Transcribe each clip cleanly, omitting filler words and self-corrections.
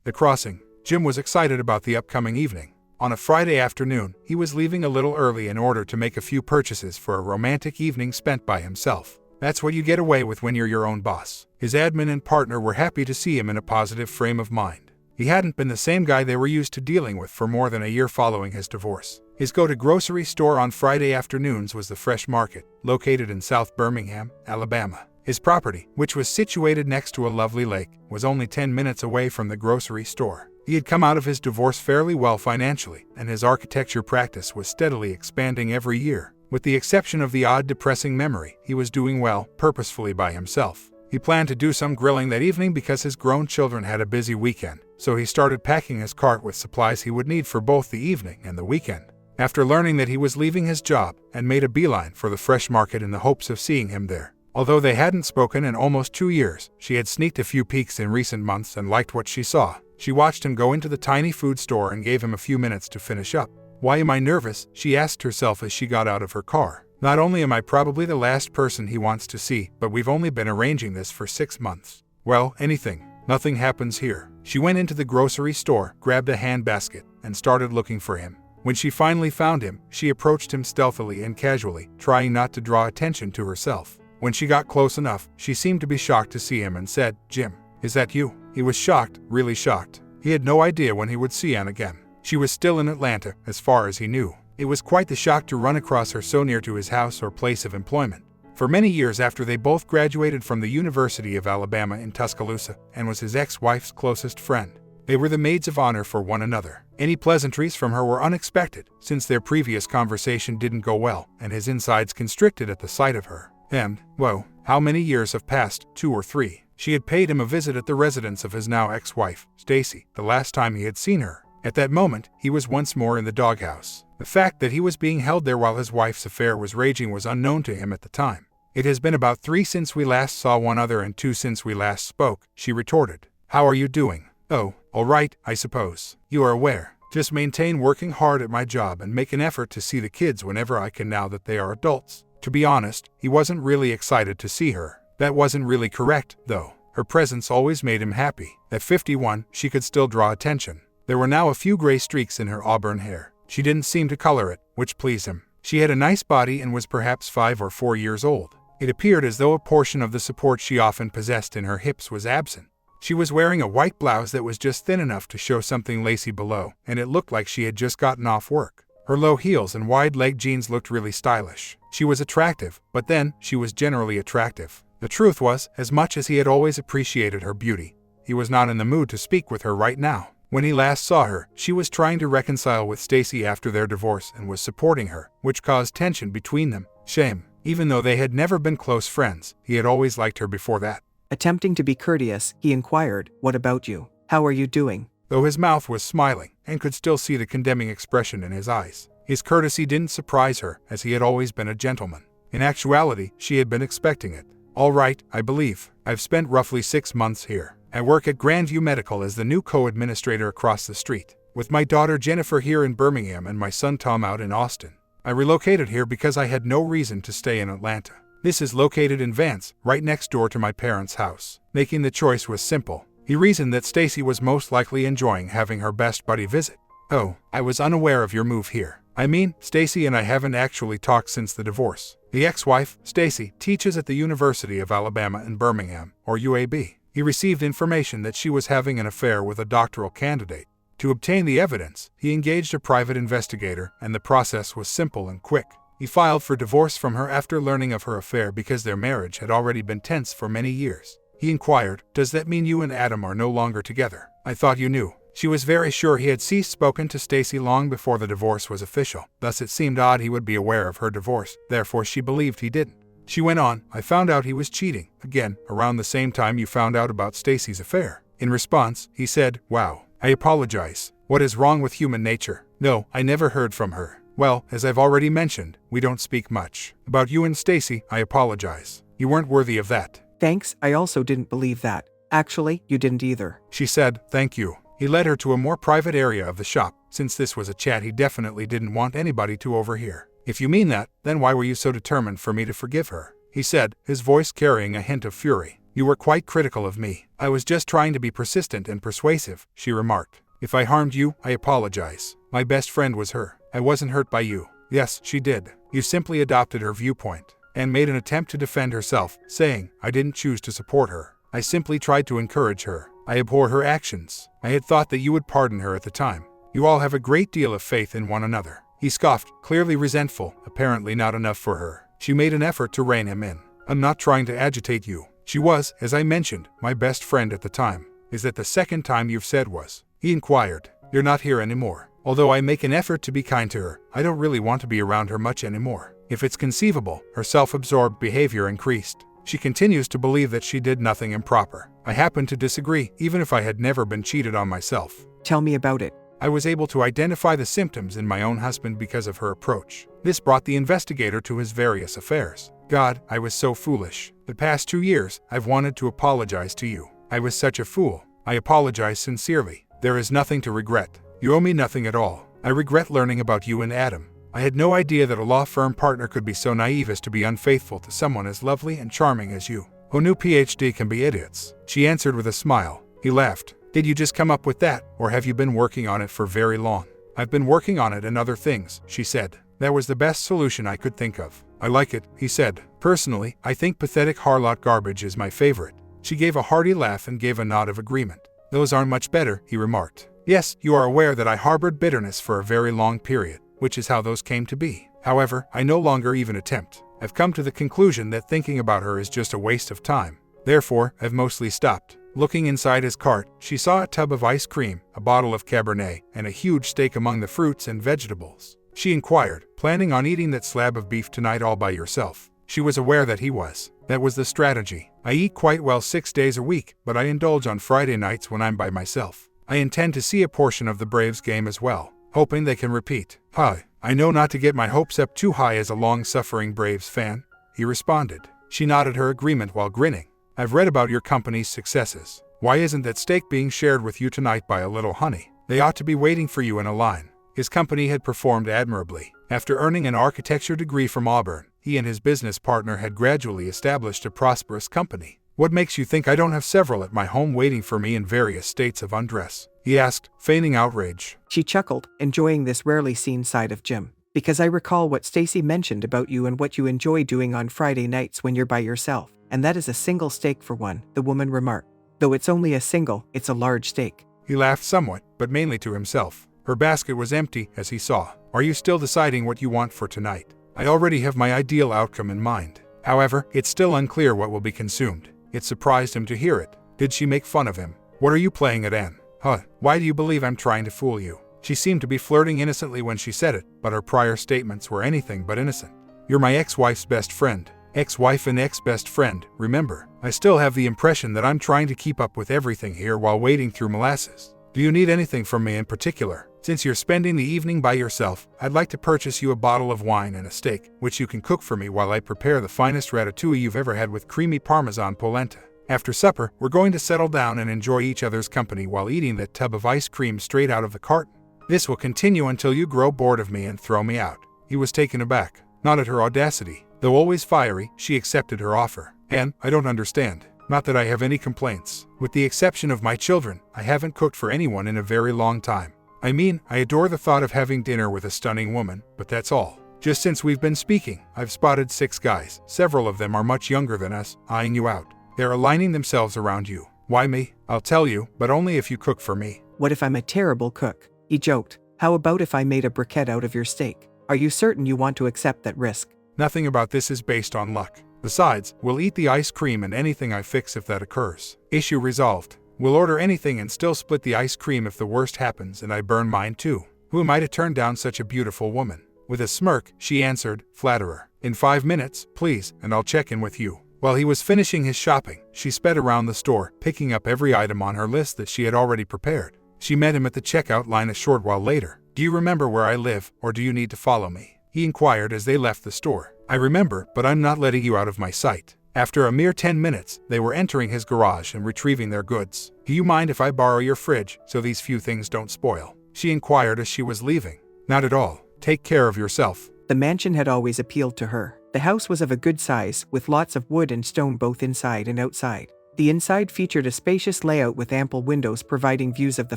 The crossing. Jim was excited about the upcoming evening. On a Friday afternoon, he was leaving a little early in order to make a few purchases for a romantic evening spent by himself. That's what you get away with when you're your own boss. His admin and partner were happy to see him in a positive frame of mind. He hadn't been the same guy they were used to dealing with for more than a year following his divorce. His go-to grocery store on Friday afternoons was the Fresh Market, located in South Birmingham, Alabama. His property, which was situated next to a lovely lake, was only 10 minutes away from the grocery store. He had come out of his divorce fairly well financially, and his architecture practice was steadily expanding every year. With the exception of the odd depressing memory, he was doing well, purposefully by himself. He planned to do some grilling that evening because his grown children had a busy weekend, so he started packing his cart with supplies he would need for both the evening and the weekend. After learning that he was leaving his job, and made a beeline for the Fresh Market in the hopes of seeing him there. Although they hadn't spoken in almost 2 years, she had sneaked a few peeks in recent months and liked what she saw. She watched him go into the tiny food store and gave him a few minutes to finish up. "Why am I nervous?" she asked herself as she got out of her car. "Not only am I probably the last person he wants to see, but we've only been arranging this for 6 months. Well, anything. Nothing happens here." She went into the grocery store, grabbed a handbasket, and started looking for him. When she finally found him, she approached him stealthily and casually, trying not to draw attention to herself. When she got close enough, she seemed to be shocked to see him and said, "Jim, is that you?" He was shocked, really shocked. He had no idea when he would see Anne again. She was still in Atlanta, as far as he knew. It was quite the shock to run across her so near to his house or place of employment. For many years after they both graduated from the University of Alabama in Tuscaloosa, Anne was his ex-wife's closest friend. They were the maids of honor for one another. Any pleasantries from her were unexpected, since their previous conversation didn't go well, and his insides constricted at the sight of her. And, whoa, how many years have passed, 2 or 3? She had paid him a visit at the residence of his now ex-wife, Stacy, the last time he had seen her. At that moment, he was once more in the doghouse. The fact that he was being held there while his wife's affair was raging was unknown to him at the time. "It has been about 3 since we last saw one another and 2 since we last spoke," she retorted. "How are you doing?" "Oh, all right, I suppose. You are aware. Just maintain working hard at my job and make an effort to see the kids whenever I can now that they are adults." To be honest, he wasn't really excited to see her. That wasn't really correct, though. Her presence always made him happy. At 51, she could still draw attention. There were now a few gray streaks in her auburn hair. She didn't seem to color it, which pleased him. She had a nice body and was perhaps 5 or 4 years old. It appeared as though a portion of the support she often possessed in her hips was absent. She was wearing a white blouse that was just thin enough to show something lacy below, and it looked like she had just gotten off work. Her low heels and wide-leg jeans looked really stylish. She was attractive, but then, she was generally attractive. The truth was, as much as he had always appreciated her beauty, he was not in the mood to speak with her right now. When he last saw her, she was trying to reconcile with Stacy after their divorce and was supporting her, which caused tension between them. Shame. Even though they had never been close friends, he had always liked her before that. Attempting to be courteous, he inquired, "What about you? How are you doing?" Though his mouth was smiling, and could still see the condemning expression in his eyes, his courtesy didn't surprise her, as he had always been a gentleman. In actuality, she had been expecting it. "All right, I believe. I've spent roughly 6 months here. I work at Grandview Medical as the new co-administrator across the street, with my daughter Jennifer here in Birmingham and my son Tom out in Austin. I relocated here because I had no reason to stay in Atlanta. This is located in Vance, right next door to my parents' house." Making the choice was simple. He reasoned that Stacy was most likely enjoying having her best buddy visit. "Oh, I was unaware of your move here. I mean, Stacy and I haven't actually talked since the divorce. The ex-wife, Stacy, teaches at the University of Alabama in Birmingham, or UAB. He received information that she was having an affair with a doctoral candidate. To obtain the evidence, he engaged a private investigator, and the process was simple and quick. He filed for divorce from her after learning of her affair because their marriage had already been tense for many years. He inquired, "Does that mean you and Adam are no longer together? I thought you knew." She was very sure he had ceased spoken to Stacy long before the divorce was official, thus it seemed odd he would be aware of her divorce, therefore she believed he didn't. She went on, "I found out he was cheating, again, around the same time you found out about Stacy's affair." In response, he said, "Wow, I apologize. What is wrong with human nature? No, I never heard from her. Well, as I've already mentioned, we don't speak much. About you and Stacy, I apologize. You weren't worthy of that." "Thanks, I also didn't believe that. Actually, you didn't either." She said, "Thank you." He led her to a more private area of the shop, since this was a chat he definitely didn't want anybody to overhear. "If you mean that, then why were you so determined for me to forgive her?" he said, his voice carrying a hint of fury. You were quite critical of me. I was just trying to be persistent and persuasive, she remarked. If I harmed you, I apologize. My best friend was her. I wasn't hurt by you. Yes, she did. You simply adopted her viewpoint and made an attempt to defend herself, saying, I didn't choose to support her. I simply tried to encourage her. I abhor her actions. I had thought that you would pardon her at the time. You all have a great deal of faith in one another. He scoffed, clearly resentful, apparently not enough for her. She made an effort to rein him in. I'm not trying to agitate you. She was, as I mentioned, my best friend at the time. Is that the second time you've said was? He inquired. You're not here anymore. Although I make an effort to be kind to her, I don't really want to be around her much anymore. If it's conceivable, her self-absorbed behavior increased. She continues to believe that she did nothing improper. I happen to disagree, even if I had never been cheated on myself. Tell me about it. I was able to identify the symptoms in my own husband because of her approach. This brought the investigator to his various affairs. God, I was so foolish. The past 2 years, I've wanted to apologize to you. I was such a fool. I apologize sincerely. There is nothing to regret. You owe me nothing at all. I regret learning about you and Adam. I had no idea that a law firm partner could be so naive as to be unfaithful to someone as lovely and charming as you. Who knew PhD can be idiots? She answered with a smile. He laughed. Did you just come up with that, or have you been working on it for very long? I've been working on it and other things, she said. That was the best solution I could think of. I like it, he said. Personally, I think pathetic harlot garbage is my favorite. She gave a hearty laugh and gave a nod of agreement. Those aren't much better, he remarked. Yes, you are aware that I harbored bitterness for a very long period, which is how those came to be. However, I no longer even attempt. I've come to the conclusion that thinking about her is just a waste of time. Therefore, I've mostly stopped. Looking inside his cart, she saw a tub of ice cream, a bottle of Cabernet, and a huge steak among the fruits and vegetables. She inquired, planning on eating that slab of beef tonight all by yourself. She was aware that he was. That was the strategy. I eat quite well 6 days a week, but I indulge on Friday nights when I'm by myself. I intend to see a portion of the Braves game as well, hoping they can repeat. Hi, I know not to get my hopes up too high as a long-suffering Braves fan, he responded. She nodded her agreement while grinning. I've read about your company's successes. Why isn't that steak being shared with you tonight by a little honey? They ought to be waiting for you in a line. His company had performed admirably. After earning an architecture degree from Auburn, he and his business partner had gradually established a prosperous company. What makes you think I don't have several at my home waiting for me in various states of undress? He asked, feigning outrage. She chuckled, enjoying this rarely seen side of Jim. Because I recall what Stacy mentioned about you and what you enjoy doing on Friday nights when you're by yourself. And that is a single steak for one, the woman remarked. Though it's only a single, it's a large steak. He laughed somewhat, but mainly to himself. Her basket was empty, as he saw. Are you still deciding what you want for tonight? I already have my ideal outcome in mind. However, it's still unclear what will be consumed. It surprised him to hear it. Did she make fun of him? What are you playing at, Anne? Huh, why do you believe I'm trying to fool you? She seemed to be flirting innocently when she said it, but her prior statements were anything but innocent. You're my ex-wife's best friend. Ex-wife and ex-best friend, remember. I still have the impression that I'm trying to keep up with everything here while wading through molasses. Do you need anything from me in particular? Since you're spending the evening by yourself, I'd like to purchase you a bottle of wine and a steak, which you can cook for me while I prepare the finest ratatouille you've ever had with creamy Parmesan polenta. After supper, we're going to settle down and enjoy each other's company while eating that tub of ice cream straight out of the carton. This will continue until you grow bored of me and throw me out. He was taken aback, not at her audacity. Though always fiery, she accepted her offer. And, I don't understand. Not that I have any complaints. With the exception of my children, I haven't cooked for anyone in a very long time. I mean, I adore the thought of having dinner with a stunning woman, but that's all. Just since we've been speaking, I've spotted 6 guys. Several of them are much younger than us, eyeing you out. They're aligning themselves around you. Why me? I'll tell you, but only if you cook for me. What if I'm a terrible cook? He joked. How about if I made a briquette out of your steak? Are you certain you want to accept that risk? Nothing about this is based on luck. Besides, we'll eat the ice cream and anything I fix if that occurs. Issue resolved. We'll order anything and still split the ice cream if the worst happens and I burn mine too. Who am I to turn down such a beautiful woman? With a smirk, she answered, flatterer. In 5 minutes, please, and I'll check in with you. While he was finishing his shopping, she sped around the store, picking up every item on her list that she had already prepared. She met him at the checkout line a short while later. Do you remember where I live, or do you need to follow me? He inquired as they left the store. I remember, but I'm not letting you out of my sight. After a mere 10 minutes, they were entering his garage and retrieving their goods. Do you mind if I borrow your fridge, so these few things don't spoil? She inquired as she was leaving. Not at all. Take care of yourself. The mansion had always appealed to her. The house was of a good size, with lots of wood and stone both inside and outside. The inside featured a spacious layout with ample windows providing views of the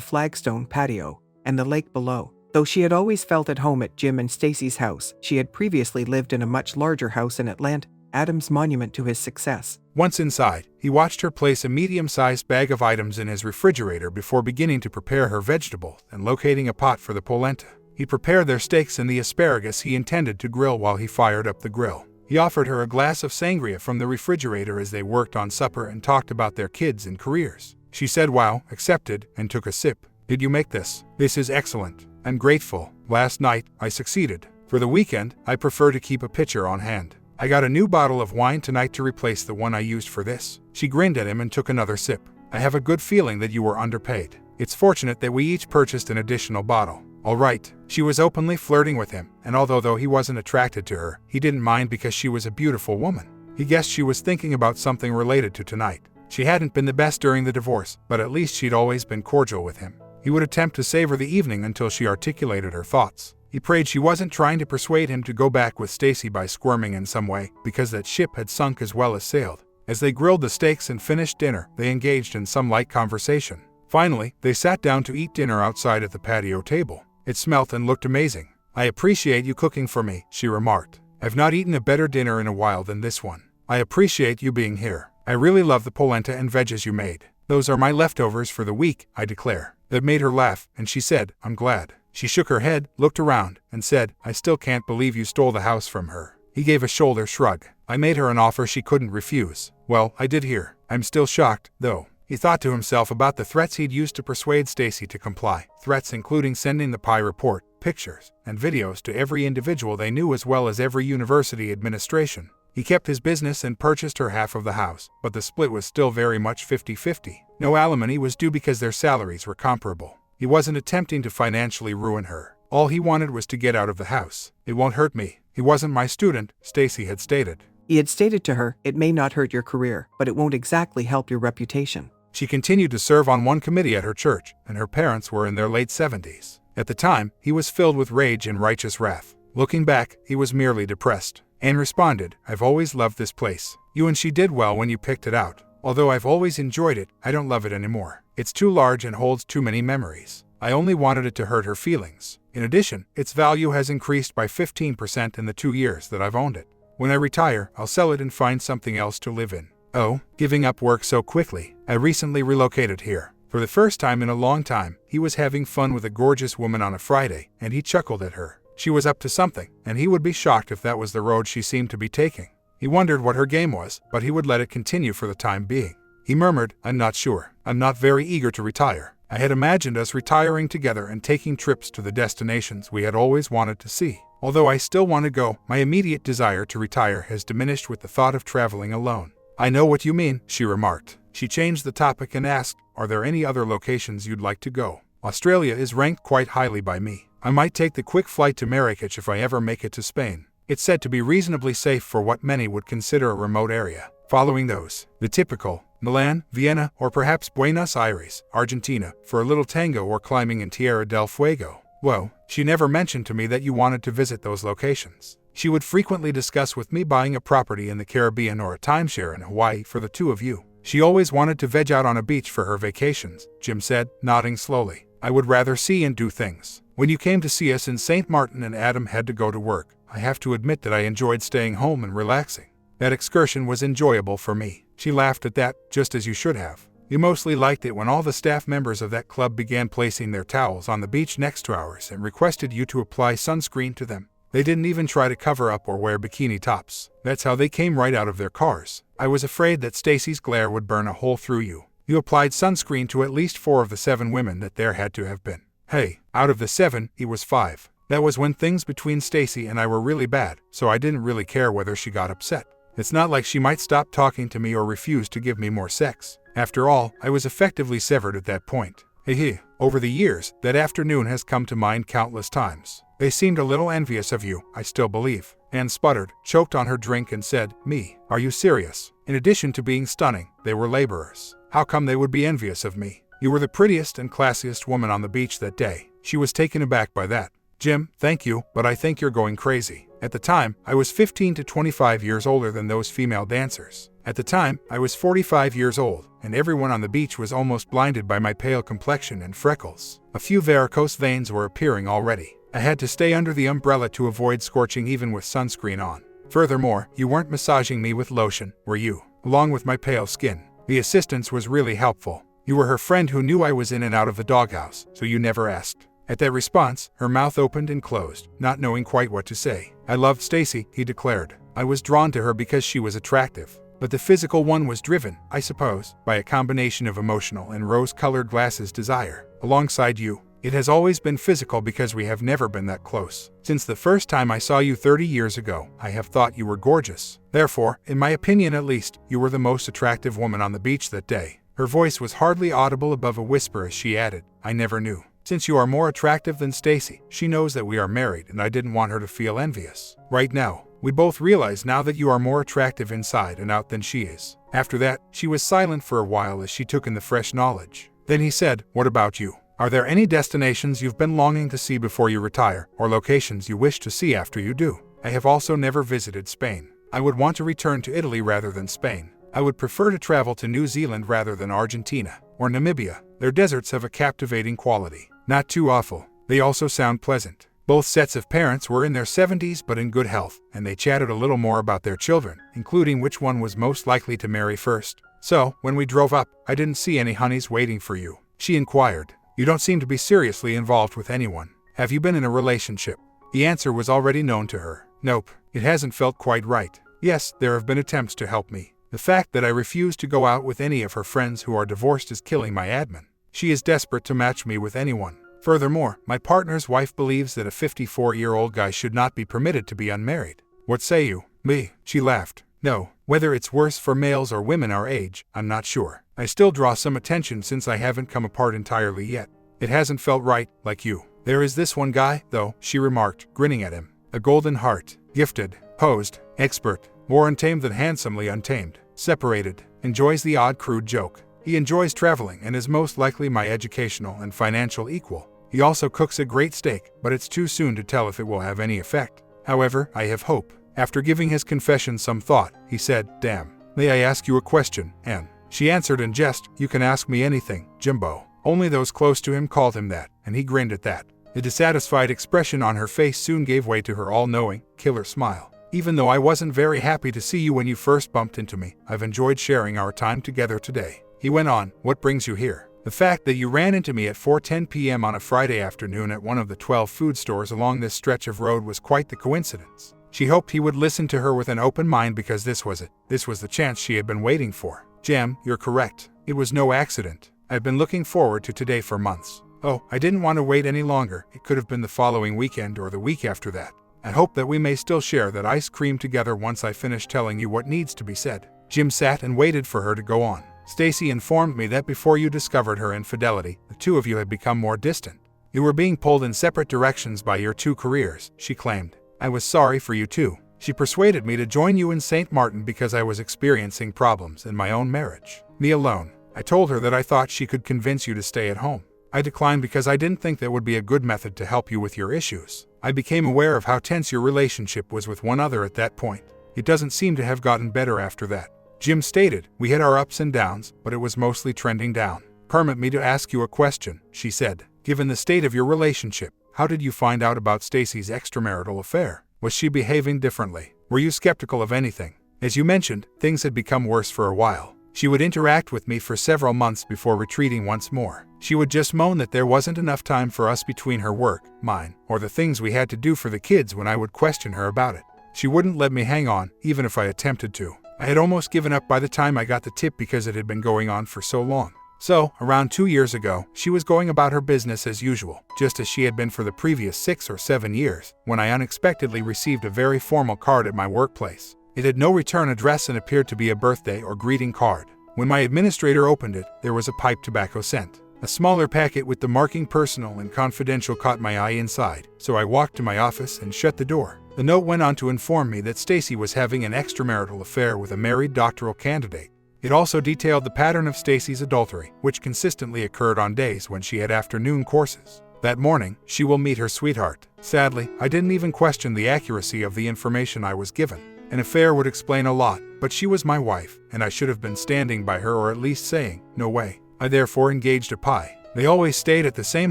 flagstone patio and the lake below. Though she had always felt at home at Jim and Stacy's house, she had previously lived in a much larger house in Atlanta, Adam's monument to his success. Once inside, he watched her place a medium-sized bag of items in his refrigerator before beginning to prepare her vegetables and locating a pot for the polenta. He prepared their steaks and the asparagus he intended to grill while he fired up the grill. He offered her a glass of sangria from the refrigerator as they worked on supper and talked about their kids and careers. She said wow, accepted, and took a sip. "Did you make this? This is excellent. I'm grateful. Last night, I succeeded. For the weekend, I prefer to keep a pitcher on hand. I got a new bottle of wine tonight to replace the one I used for this." She grinned at him and took another sip. "I have a good feeling that you were underpaid. It's fortunate that we each purchased an additional bottle." "All right." She was openly flirting with him, and although he wasn't attracted to her, he didn't mind because she was a beautiful woman. He guessed she was thinking about something related to tonight. She hadn't been the best during the divorce, but at least she'd always been cordial with him. He would attempt to savor the evening until she articulated her thoughts. He prayed she wasn't trying to persuade him to go back with Stacy by squirming in some way, because that ship had sunk as well as sailed. As they grilled the steaks and finished dinner, they engaged in some light conversation. Finally, they sat down to eat dinner outside at the patio table. It smelt and looked amazing. "I appreciate you cooking for me," she remarked. "I've not eaten a better dinner in a while than this one. I appreciate you being here. I really love the polenta and veggies you made. Those are my leftovers for the week, I declare." That made her laugh, and she said, "I'm glad." She shook her head, looked around, and said, "I still can't believe you stole the house from her." He gave a shoulder shrug. "I made her an offer she couldn't refuse." "Well, I did hear. I'm still shocked, though." He thought to himself about the threats he'd used to persuade Stacy to comply. Threats including sending the pie report, pictures, and videos to every individual they knew as well as every university administration. He kept his business and purchased her half of the house, but the split was still very much 50-50. No alimony was due because their salaries were comparable. He wasn't attempting to financially ruin her. All he wanted was to get out of the house. "It won't hurt me. He wasn't my student," Stacy had stated. He had stated to her, "It may not hurt your career, but it won't exactly help your reputation." She continued to serve on one committee at her church, and her parents were in their late 70s. At the time, he was filled with rage and righteous wrath. Looking back, he was merely depressed. Anne responded, "I've always loved this place. You and she did well when you picked it out. Although I've always enjoyed it, I don't love it anymore. It's too large and holds too many memories. I only wanted it to hurt her feelings. In addition, its value has increased by 15% in the 2 years that I've owned it. When I retire, I'll sell it and find something else to live in. Oh, giving up work so quickly. I recently relocated here. For the first time in a long time, he was having fun with a gorgeous woman on a Friday, and he chuckled at her. She was up to something, and he would be shocked if that was the road she seemed to be taking. He wondered what her game was, but he would let it continue for the time being. He murmured, "I'm not sure. I'm not very eager to retire. I had imagined us retiring together and taking trips to the destinations we had always wanted to see. Although I still want to go, my immediate desire to retire has diminished with the thought of traveling alone." "I know what you mean," she remarked. She changed the topic and asked, "Are there any other locations you'd like to go? Australia is ranked quite highly by me. I might take the quick flight to Marrakech if I ever make it to Spain. It's said to be reasonably safe for what many would consider a remote area. Following those, the typical, Milan, Vienna, or perhaps Buenos Aires, Argentina, for a little tango or climbing in Tierra del Fuego." Whoa, she never mentioned to me that you wanted to visit those locations. She would frequently discuss with me buying a property in the Caribbean or a timeshare in Hawaii for the two of you. She always wanted to veg out on a beach for her vacations, Jim said, nodding slowly. "I would rather see and do things. When you came to see us in St. Martin and Adam had to go to work, I have to admit that I enjoyed staying home and relaxing. That excursion was enjoyable for me." She laughed at that, just as you should have. "You mostly liked it when all the staff members of that club began placing their towels on the beach next to ours and requested you to apply sunscreen to them. They didn't even try to cover up or wear bikini tops. That's how they came right out of their cars. I was afraid that Stacy's glare would burn a hole through you. You applied sunscreen to at least 4 of the 7 women that there had to have been. Hey, out of the 7, it was 5. That was when things between Stacy and I were really bad, so I didn't really care whether she got upset. It's not like she might stop talking to me or refuse to give me more sex. After all, I was effectively severed at that point. Hehe. Over the years, that afternoon has come to mind countless times. They seemed a little envious of you, I still believe." Anne sputtered, choked on her drink and said, "Me? Are you serious? In addition to being stunning, they were laborers. How come they would be envious of me? You were the prettiest and classiest woman on the beach that day." She was taken aback by that. "Jim, thank you, but I think you're going crazy. At the time, I was 15 to 25 years older than those female dancers. At the time, I was 45 years old, and everyone on the beach was almost blinded by my pale complexion and freckles. A few varicose veins were appearing already. I had to stay under the umbrella to avoid scorching even with sunscreen on. Furthermore, you weren't massaging me with lotion, were you? Along with my pale skin. The assistance was really helpful. You were her friend who knew I was in and out of the doghouse, so you never asked. At that response, her mouth opened and closed, not knowing quite what to say. I loved Stacy, he declared. I was drawn to her because she was attractive. But the physical one was driven, I suppose, by a combination of emotional and rose-colored glasses desire. Alongside you, it has always been physical because we have never been that close. Since the first time I saw you 30 years ago, I have thought you were gorgeous. Therefore, in my opinion at least, you were the most attractive woman on the beach that day. Her voice was hardly audible above a whisper as she added, I never knew. Since you are more attractive than Stacy, she knows that we are married and I didn't want her to feel envious. Right now, we both realize now that you are more attractive inside and out than she is. After that, she was silent for a while as she took in the fresh knowledge. Then he said, what about you? Are there any destinations you've been longing to see before you retire, or locations you wish to see after you do? I have also never visited Spain. I would want to return to Italy rather than Spain. I would prefer to travel to New Zealand rather than Argentina or Namibia. Their deserts have a captivating quality. Not too awful. They also sound pleasant. Both sets of parents were in their 70s but in good health, and they chatted a little more about their children, including which one was most likely to marry first. So, when we drove up, I didn't see any honeys waiting for you. She inquired, you don't seem to be seriously involved with anyone. Have you been in a relationship? The answer was already known to her. Nope, it hasn't felt quite right. Yes, there have been attempts to help me. The fact that I refuse to go out with any of her friends who are divorced is killing my admin. She is desperate to match me with anyone. Furthermore, my partner's wife believes that a 54-year-old guy should not be permitted to be unmarried. What say you? Me? She laughed. No, whether it's worse for males or women our age, I'm not sure. I still draw some attention since I haven't come apart entirely yet. It hasn't felt right, like you. There is this one guy, though, she remarked, grinning at him. A golden heart. Gifted. Posed. Expert. More untamed than handsomely untamed. Separated. Enjoys the odd crude joke. He enjoys traveling and is most likely my educational and financial equal. He also cooks a great steak, but it's too soon to tell if it will have any effect. However, I have hope. After giving his confession some thought, he said, damn. May I ask you a question, Anne? She answered in jest, you can ask me anything, Jimbo. Only those close to him called him that, and he grinned at that. The dissatisfied expression on her face soon gave way to her all-knowing, killer smile. Even though I wasn't very happy to see you when you first bumped into me, I've enjoyed sharing our time together today. He went on, what brings you here? The fact that you ran into me at 4:10 p.m. on a Friday afternoon at one of the 12 food stores along this stretch of road was quite the coincidence. She hoped he would listen to her with an open mind because this was it. This was the chance she had been waiting for. Jem, you're correct. It was no accident. I've been looking forward to today for months. Oh, I didn't want to wait any longer. It could have been the following weekend or the week after that. I hope that we may still share that ice cream together once I finish telling you what needs to be said. Jim sat and waited for her to go on. Stacy informed me that before you discovered her infidelity, the two of you had become more distant. You were being pulled in separate directions by your two careers, she claimed. I was sorry for you too. She persuaded me to join you in St. Martin because I was experiencing problems in my own marriage. Me alone. I told her that I thought she could convince you to stay at home. I declined because I didn't think that would be a good method to help you with your issues. I became aware of how tense your relationship was with one other at that point. It doesn't seem to have gotten better after that. Jim stated, we had our ups and downs, but it was mostly trending down. Permit me to ask you a question, she said. Given the state of your relationship, how did you find out about Stacy's extramarital affair? Was she behaving differently? Were you skeptical of anything? As you mentioned, things had become worse for a while. She would interact with me for several months before retreating once more. She would just moan that there wasn't enough time for us between her work, mine, or the things we had to do for the kids when I would question her about it. She wouldn't let me hang on, even if I attempted to. I had almost given up by the time I got the tip because it had been going on for so long. So, around 2 years ago, she was going about her business as usual, just as she had been for the previous 6 or 7 years, when I unexpectedly received a very formal card at my workplace. It had no return address and appeared to be a birthday or greeting card. When my administrator opened it, there was a pipe tobacco scent. A smaller packet with the marking personal and confidential caught my eye inside, so I walked to my office and shut the door. The note went on to inform me that Stacy was having an extramarital affair with a married doctoral candidate. It also detailed the pattern of Stacy's adultery, which consistently occurred on days when she had afternoon courses. That morning, she will meet her sweetheart. Sadly, I didn't even question the accuracy of the information I was given. An affair would explain a lot, but she was my wife, and I should have been standing by her or at least saying, no way. I therefore engaged a pie. They always stayed at the same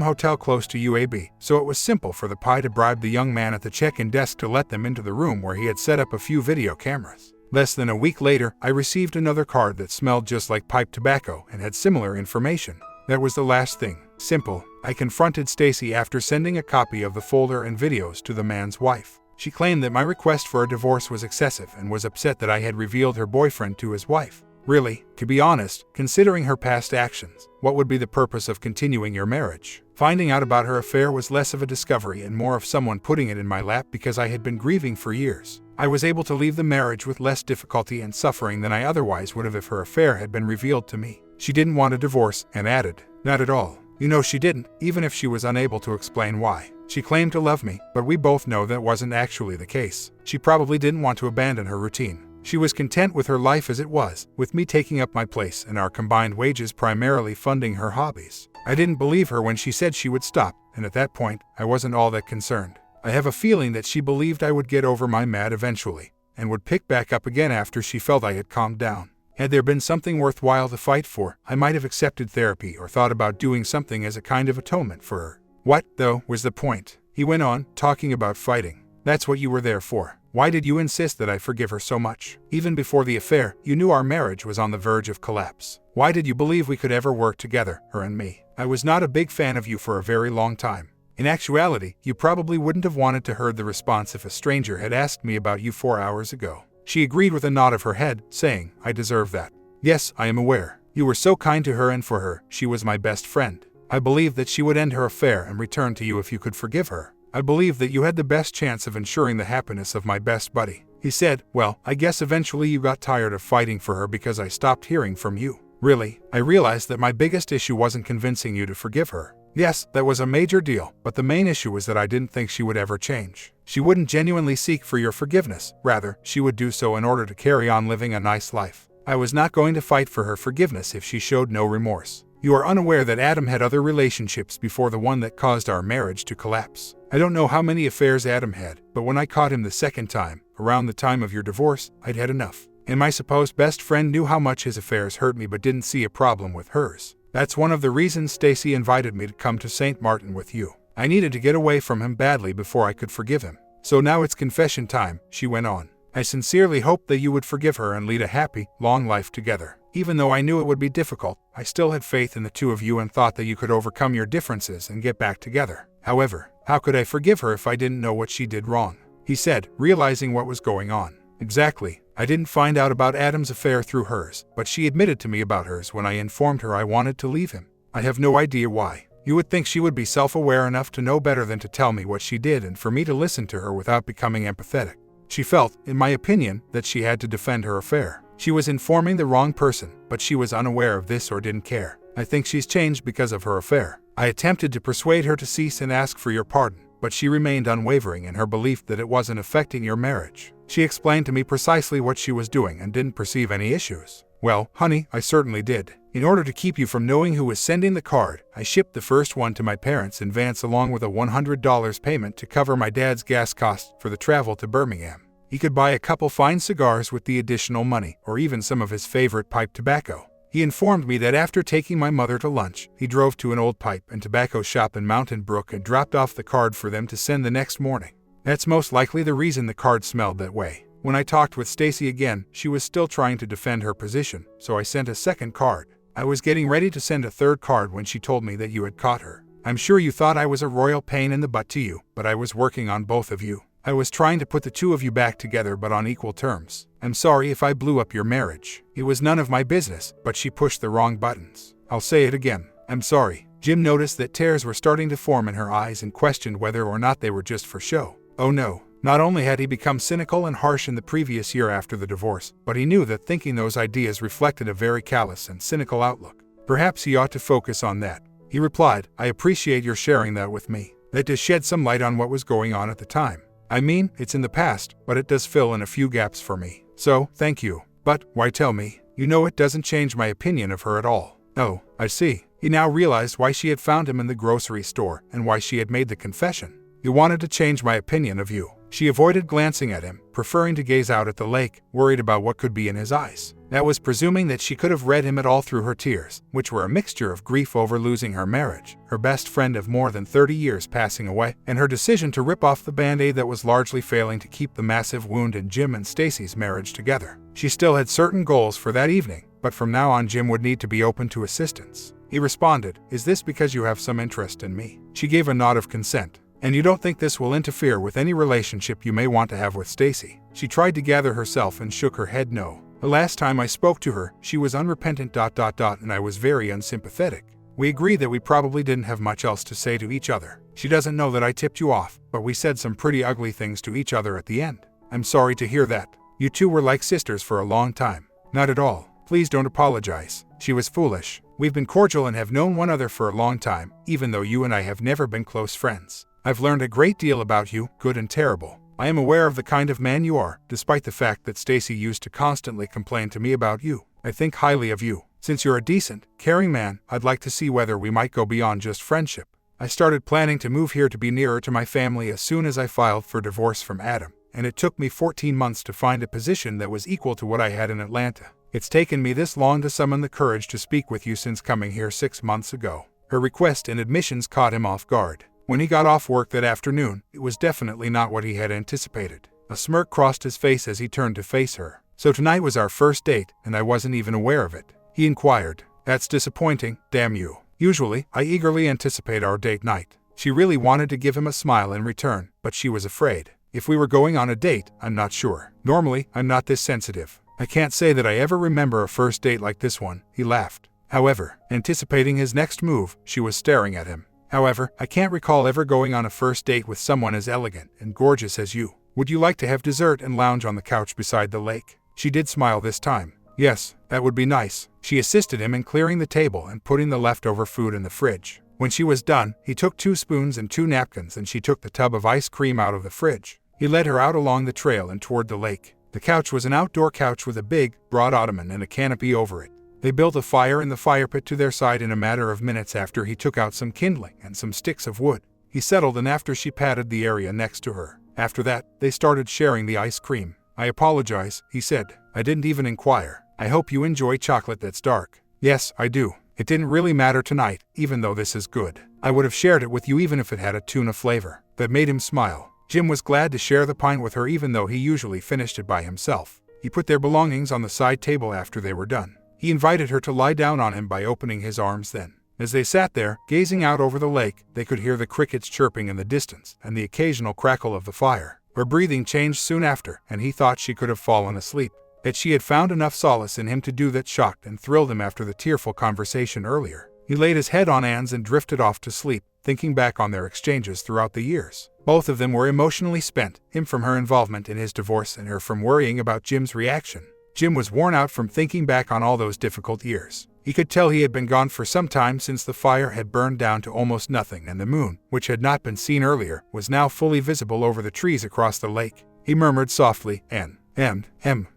hotel close to UAB, so it was simple for the pie to bribe the young man at the check-in desk to let them into the room where he had set up a few video cameras. Less than a week later, I received another card that smelled just like pipe tobacco and had similar information. That was the last thing. Simple. I confronted Stacy after sending a copy of the folder and videos to the man's wife. She claimed that my request for a divorce was excessive and was upset that I had revealed her boyfriend to his wife. Really, to be honest, considering her past actions, what would be the purpose of continuing your marriage? Finding out about her affair was less of a discovery and more of someone putting it in my lap because I had been grieving for years. I was able to leave the marriage with less difficulty and suffering than I otherwise would have if her affair had been revealed to me. She didn't want a divorce, and added, "Not at all. You know she didn't, even if she was unable to explain why. She claimed to love me, but we both know that wasn't actually the case. She probably didn't want to abandon her routine. She was content with her life as it was, with me taking up my place and our combined wages primarily funding her hobbies. I didn't believe her when she said she would stop, and at that point, I wasn't all that concerned. I have a feeling that she believed I would get over my mad eventually, and would pick back up again after she felt I had calmed down. Had there been something worthwhile to fight for, I might have accepted therapy or thought about doing something as a kind of atonement for her. What, though, was the point?" He went on, talking about fighting. "That's what you were there for. Why did you insist that I forgive her so much? Even before the affair, you knew our marriage was on the verge of collapse. Why did you believe we could ever work together, her and me? I was not a big fan of you for a very long time. In actuality, you probably wouldn't have wanted to heard the response if a stranger had asked me about you 4 hours ago." She agreed with a nod of her head, saying, "I deserve that. Yes, I am aware. You were so kind to her, and for her, she was my best friend. I believed that she would end her affair and return to you if you could forgive her. I believed that you had the best chance of ensuring the happiness of my best buddy." He said, "Well, I guess eventually you got tired of fighting for her because I stopped hearing from you. Really, I realized that my biggest issue wasn't convincing you to forgive her. Yes, that was a major deal, but the main issue was that I didn't think she would ever change. She wouldn't genuinely seek for your forgiveness. Rather, she would do so in order to carry on living a nice life. I was not going to fight for her forgiveness if she showed no remorse. You are unaware that Adam had other relationships before the one that caused our marriage to collapse. I don't know how many affairs Adam had, but when I caught him the second time, around the time of your divorce, I'd had enough. And my supposed best friend knew how much his affairs hurt me but didn't see a problem with hers. That's one of the reasons Stacy invited me to come to St. Martin with you. I needed to get away from him badly before I could forgive him. So now it's confession time," she went on. "I sincerely hoped that you would forgive her and lead a happy, long life together. Even though I knew it would be difficult, I still had faith in the two of you and thought that you could overcome your differences and get back together. However, how could I forgive her if I didn't know what she did wrong?" he said, realizing what was going on. "Exactly. I didn't find out about Adam's affair through hers, but she admitted to me about hers when I informed her I wanted to leave him. I have no idea why. You would think she would be self-aware enough to know better than to tell me what she did and for me to listen to her without becoming empathetic. She felt, in my opinion, that she had to defend her affair. She was informing the wrong person, but she was unaware of this or didn't care. I think she's changed because of her affair. I attempted to persuade her to cease and ask for your pardon, but she remained unwavering in her belief that it wasn't affecting your marriage. She explained to me precisely what she was doing and didn't perceive any issues." "Well, honey, I certainly did. In order to keep you from knowing who was sending the card, I shipped the first one to my parents in advance along with a $100 payment to cover my dad's gas costs for the travel to Birmingham. He could buy a couple fine cigars with the additional money, or even some of his favorite pipe tobacco. He informed me that after taking my mother to lunch, he drove to an old pipe and tobacco shop in Mountain Brook and dropped off the card for them to send the next morning. That's most likely the reason the card smelled that way. When I talked with Stacy again, she was still trying to defend her position, so I sent a second card. I was getting ready to send a third card when she told me that you had caught her. I'm sure you thought I was a royal pain in the butt to you, but I was working on both of you. I was trying to put the two of you back together but on equal terms. I'm sorry if I blew up your marriage. It was none of my business, but she pushed the wrong buttons. I'll say it again. I'm sorry." Jim noticed that tears were starting to form in her eyes and questioned whether or not they were just for show. Oh no. Not only had he become cynical and harsh in the previous year after the divorce, but he knew that thinking those ideas reflected a very callous and cynical outlook. Perhaps he ought to focus on that. He replied, "I appreciate your sharing that with me. That does shed some light on what was going on at the time. I mean, it's in the past, but it does fill in a few gaps for me. So, thank you. But, why tell me? You know it doesn't change my opinion of her at all." "Oh, I see. He now realized why she had found him in the grocery store and why she had made the confession. "You wanted to change my opinion of you." She avoided glancing at him, preferring to gaze out at the lake, worried about what could be in his eyes. That was presuming that she could have read him at all through her tears, which were a mixture of grief over losing her marriage, her best friend of more than 30 years passing away, and her decision to rip off the band-aid that was largely failing to keep the massive wound in Jim and Stacy's marriage together. She still had certain goals for that evening, but from now on Jim would need to be open to assistance. He responded, "Is this because you have some interest in me?" She gave a nod of consent. "And you don't think this will interfere with any relationship you may want to have with Stacy?" She tried to gather herself and shook her head no. "The last time I spoke to her, she was unrepentant ... and I was very unsympathetic. We agreed that we probably didn't have much else to say to each other. She doesn't know that I tipped you off, but we said some pretty ugly things to each other at the end. I'm sorry to hear that. You two were like sisters for a long time." "Not at all. Please don't apologize. She was foolish. We've been cordial and have known one another for a long time, even though you and I have never been close friends. I've learned a great deal about you, good and terrible. I am aware of the kind of man you are, despite the fact that Stacy used to constantly complain to me about you. I think highly of you. Since you're a decent, caring man, I'd like to see whether we might go beyond just friendship. I started planning to move here to be nearer to my family as soon as I filed for divorce from Adam, and it took me 14 months to find a position that was equal to what I had in Atlanta. It's taken me this long to summon the courage to speak with you since coming here 6 months ago." Her request and admissions caught him off guard. When he got off work that afternoon, it was definitely not what he had anticipated. A smirk crossed his face as he turned to face her. "So tonight was our first date, and I wasn't even aware of it?" he inquired. "That's disappointing, damn you. Usually, I eagerly anticipate our date night." She really wanted to give him a smile in return, but she was afraid. "If we were going on a date, I'm not sure. Normally, I'm not this sensitive. I can't say that I ever remember a first date like this one," he laughed. However, anticipating his next move, she was staring at him. "However, I can't recall ever going on a first date with someone as elegant and gorgeous as you. Would you like to have dessert and lounge on the couch beside the lake?" She did smile this time. "Yes, that would be nice." She assisted him in clearing the table and putting the leftover food in the fridge. When she was done, he took 2 spoons and 2 napkins and she took the tub of ice cream out of the fridge. He led her out along the trail and toward the lake. The couch was an outdoor couch with a big, broad ottoman and a canopy over it. They built a fire in the fire pit to their side in a matter of minutes after he took out some kindling and some sticks of wood. He settled in after she patted the area next to her. After that, they started sharing the ice cream. "I apologize," he said. "I didn't even inquire. I hope you enjoy chocolate that's dark." "Yes, I do. It didn't really matter tonight, even though this is good. I would have shared it with you even if it had a tuna flavor." That made him smile. Jim was glad to share the pint with her even though he usually finished it by himself. He put their belongings on the side table after they were done. He invited her to lie down on him by opening his arms then. As they sat there, gazing out over the lake, they could hear the crickets chirping in the distance and the occasional crackle of the fire. Her breathing changed soon after, and he thought she could have fallen asleep. That she had found enough solace in him to do that shocked and thrilled him after the tearful conversation earlier. He laid his head on Anne's and drifted off to sleep, thinking back on their exchanges throughout the years. Both of them were emotionally spent, him from her involvement in his divorce and her from worrying about Jim's reaction. Jim was worn out from thinking back on all those difficult years. He could tell he had been gone for some time since the fire had burned down to almost nothing and the moon, which had not been seen earlier, was now fully visible over the trees across the lake. He murmured softly, "Em."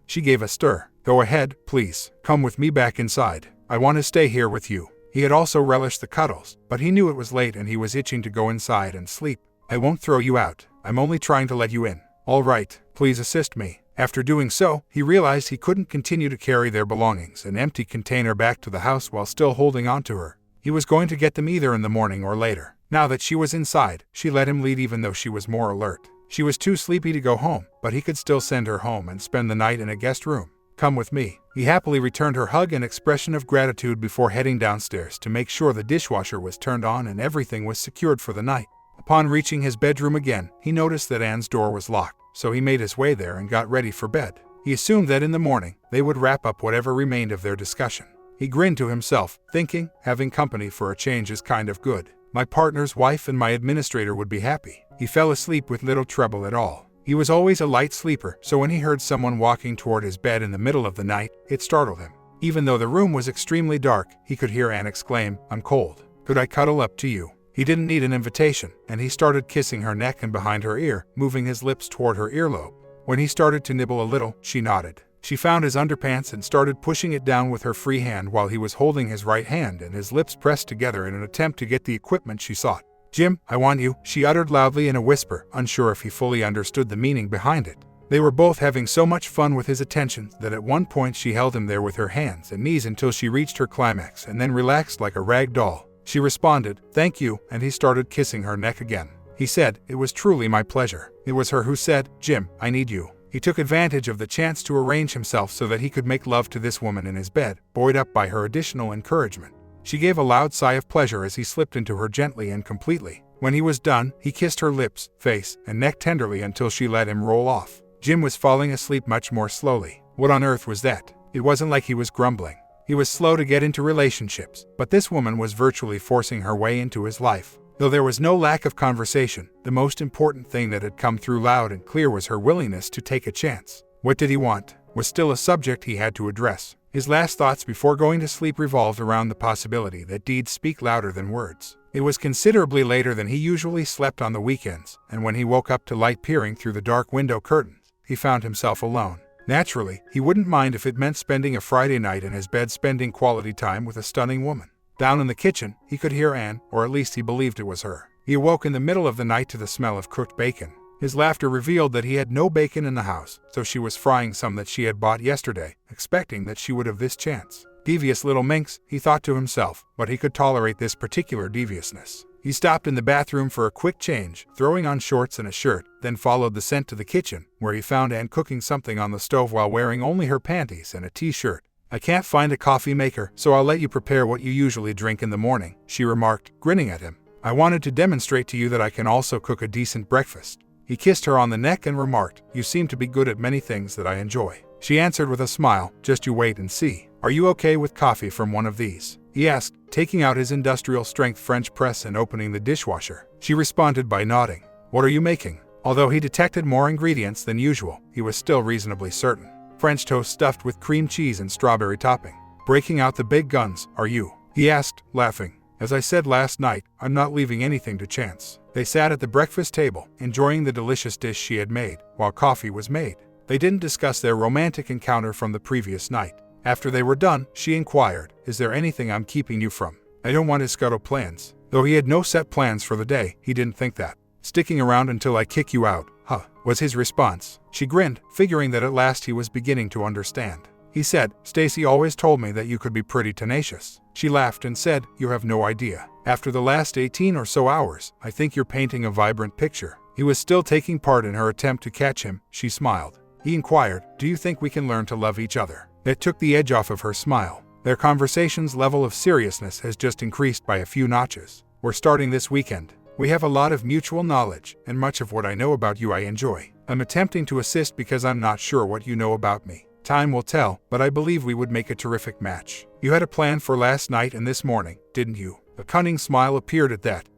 She gave a stir. "Go ahead, please. Come with me back inside. I want to stay here with you." He had also relished the cuddles, but he knew it was late and he was itching to go inside and sleep. "I won't throw you out. I'm only trying to let you in." "All right, please assist me." After doing so, he realized he couldn't continue to carry their belongings, an empty container, back to the house while still holding on to her. He was going to get them either in the morning or later. Now that she was inside, she let him lead even though she was more alert. She was too sleepy to go home, but he could still send her home and spend the night in a guest room. "Come with me." He happily returned her hug and expression of gratitude before heading downstairs to make sure the dishwasher was turned on and everything was secured for the night. Upon reaching his bedroom again, he noticed that Anne's door was locked, so he made his way there and got ready for bed. He assumed that in the morning, they would wrap up whatever remained of their discussion. He grinned to himself, thinking, having company for a change is kind of good. My partner's wife and my administrator would be happy. He fell asleep with little trouble at all. He was always a light sleeper, so when he heard someone walking toward his bed in the middle of the night, it startled him. Even though the room was extremely dark, he could hear Anne exclaim, "I'm cold. Could I cuddle up to you?" He didn't need an invitation, and he started kissing her neck and behind her ear, moving his lips toward her earlobe. When he started to nibble a little, she nodded. She found his underpants and started pushing it down with her free hand while he was holding his right hand and his lips pressed together in an attempt to get the equipment she sought. "Jim, I want you," she uttered loudly in a whisper, unsure if he fully understood the meaning behind it. They were both having so much fun with his attentions that at one point she held him there with her hands and knees until she reached her climax and then relaxed like a rag doll. She responded, "Thank you," and he started kissing her neck again. He said, "It was truly my pleasure." It was her who said, "Jim, I need you." He took advantage of the chance to arrange himself so that he could make love to this woman in his bed, buoyed up by her additional encouragement. She gave a loud sigh of pleasure as he slipped into her gently and completely. When he was done, he kissed her lips, face, and neck tenderly until she let him roll off. Jim was falling asleep much more slowly. What on earth was that? It wasn't like he was grumbling. He was slow to get into relationships, but this woman was virtually forcing her way into his life. Though there was no lack of conversation, the most important thing that had come through loud and clear was her willingness to take a chance. What did he want? Was still a subject he had to address. His last thoughts before going to sleep revolved around the possibility that deeds speak louder than words. It was considerably later than he usually slept on the weekends, and when he woke up to light peering through the dark window curtains, he found himself alone. Naturally, he wouldn't mind if it meant spending a Friday night in his bed spending quality time with a stunning woman. Down in the kitchen, he could hear Anne, or at least he believed it was her. He awoke in the middle of the night to the smell of cooked bacon. His laughter revealed that he had no bacon in the house, so she was frying some that she had bought yesterday, expecting that she would have this chance. Devious little minx, he thought to himself, but he could tolerate this particular deviousness. He stopped in the bathroom for a quick change, throwing on shorts and a shirt, then followed the scent to the kitchen, where he found Anne cooking something on the stove while wearing only her panties and a t-shirt. "I can't find a coffee maker, so I'll let you prepare what you usually drink in the morning," she remarked, grinning at him. "I wanted to demonstrate to you that I can also cook a decent breakfast." He kissed her on the neck and remarked, "You seem to be good at many things that I enjoy." She answered with a smile, "Just you wait and see." "Are you okay with coffee from one of these?" he asked, taking out his industrial-strength French press and opening the dishwasher. She responded by nodding. "What are you making?" Although he detected more ingredients than usual, he was still reasonably certain. "French toast stuffed with cream cheese and strawberry topping." "Breaking out the big guns, are you?" he asked, laughing. "As I said last night, I'm not leaving anything to chance." They sat at the breakfast table, enjoying the delicious dish she had made, while coffee was made. They didn't discuss their romantic encounter from the previous night. After they were done, she inquired, "Is there anything I'm keeping you from?" "I don't want to scuttle plans." Though he had no set plans for the day, he didn't think that. "Sticking around until I kick you out, huh?" was his response. She grinned, figuring that at last he was beginning to understand. He said, "Stacy always told me that you could be pretty tenacious." She laughed and said, "You have no idea. After the last 18 or so hours, I think you're painting a vibrant picture." He was still taking part in her attempt to catch him. She smiled. He inquired, "Do you think we can learn to love each other?" That took the edge off of her smile. Their conversation's level of seriousness has just increased by a few notches. "We're starting this weekend. We have a lot of mutual knowledge, and much of what I know about you I enjoy. I'm attempting to assist because I'm not sure what you know about me. Time will tell, but I believe we would make a terrific match. You had a plan for last night and this morning, didn't you?" A cunning smile appeared at that.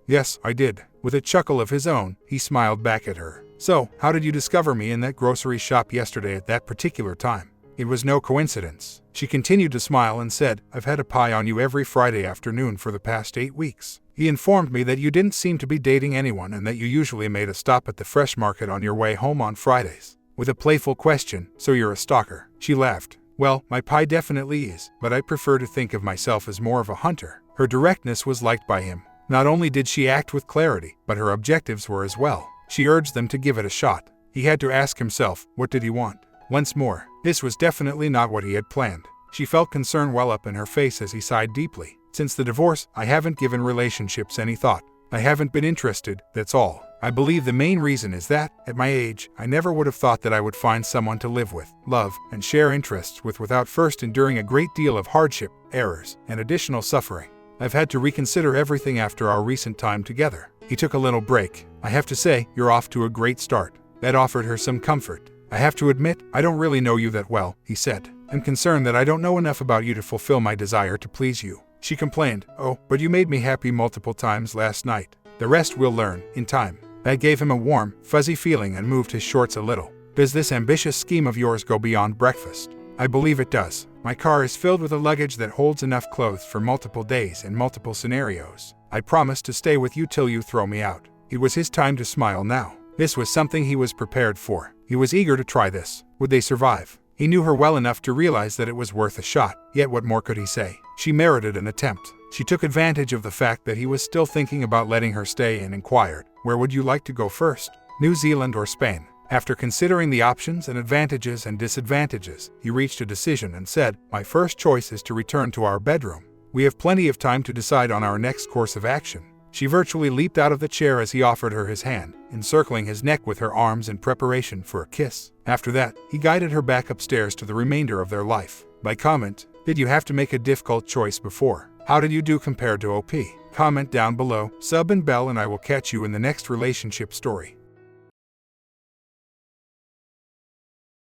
"Yes, I did." With a chuckle of his own, he smiled back at her. "So, how did you discover me in that grocery shop yesterday at that particular time?" "It was no coincidence." She continued to smile and said, "I've had a pie on you every Friday afternoon for the past 8 weeks. He informed me that you didn't seem to be dating anyone and that you usually made a stop at the fresh market on your way home on Fridays." With a playful question, "So you're a stalker?" She laughed. "Well, my pie definitely is, but I prefer to think of myself as more of a hunter." Her directness was liked by him. Not only did she act with clarity, but her objectives were as well. She urged them to give it a shot. He had to ask himself, what did he want? Once more, this was definitely not what he had planned. She felt concern well up in her face as he sighed deeply. "Since the divorce, I haven't given relationships any thought. I haven't been interested, that's all. I believe the main reason is that, at my age, I never would have thought that I would find someone to live with, love, and share interests with without first enduring a great deal of hardship, errors, and additional suffering. I've had to reconsider everything after our recent time together." He took a little break. "I have to say, you're off to a great start." That offered her some comfort. "I have to admit, I don't really know you that well," he said. "I'm concerned that I don't know enough about you to fulfill my desire to please you." She complained, "Oh, but you made me happy multiple times last night. The rest we'll learn, in time." That gave him a warm, fuzzy feeling and moved his shorts a little. "Does this ambitious scheme of yours go beyond breakfast?" "I believe it does. My car is filled with a luggage that holds enough clothes for multiple days and multiple scenarios. I promise to stay with you till you throw me out." It was his time to smile now. This was something he was prepared for. He was eager to try this. Would they survive? He knew her well enough to realize that it was worth a shot, yet what more could he say? She merited an attempt. She took advantage of the fact that he was still thinking about letting her stay and inquired, "Where would you like to go first? New Zealand or Spain?" After considering the options and advantages and disadvantages, he reached a decision and said, "My first choice is to return to our bedroom. We have plenty of time to decide on our next course of action." She virtually leaped out of the chair as he offered her his hand, encircling his neck with her arms in preparation for a kiss. After that, he guided her back upstairs to the remainder of their life. By comment, did you have to make a difficult choice before? How did you do compared to OP? Comment down below, sub and bell, and I will catch you in the next relationship story.